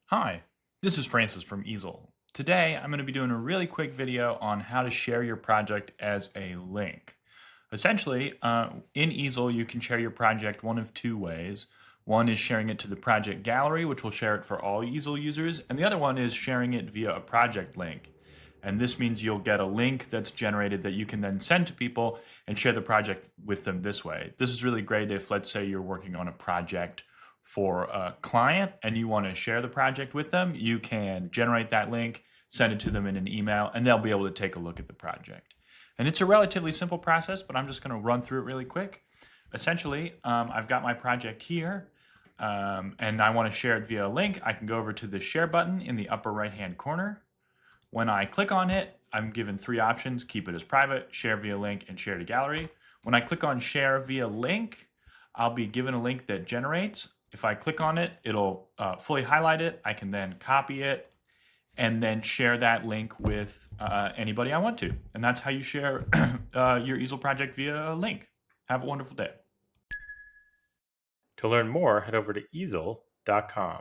Hi, this is Francis from Easel. Today, I'm going to be doing a really quick video on how to share your project as a link. Essentially, in Easel, you can share your project one of two ways. One is sharing it to the project gallery, which will share it for all Easel users, and the other one is sharing it via a project link. And this means you'll get a link that's generated that you can then send to people and share the project with them this way. This is really great if, let's say, you're working on a project for a client and you want to share the project with them. You can generate that link, send it to them in an email, and they'll be able to take a look at the project. And it's a relatively simple process, but I'm just going to run through it really quick. Essentially, I've got my project here, and I want to share it via a link. I can go over to the share button in the upper right-hand corner. When I click on it, I'm given three options: keep it as private, share via link, and share to gallery. When I click on share via link, I'll be given a link that generates. If I click on it, it'll fully highlight it. I can then copy it and then share that link with anybody I want to. And that's how you share your Easel project via a link. Have a wonderful day. To learn more, head over to easel.com.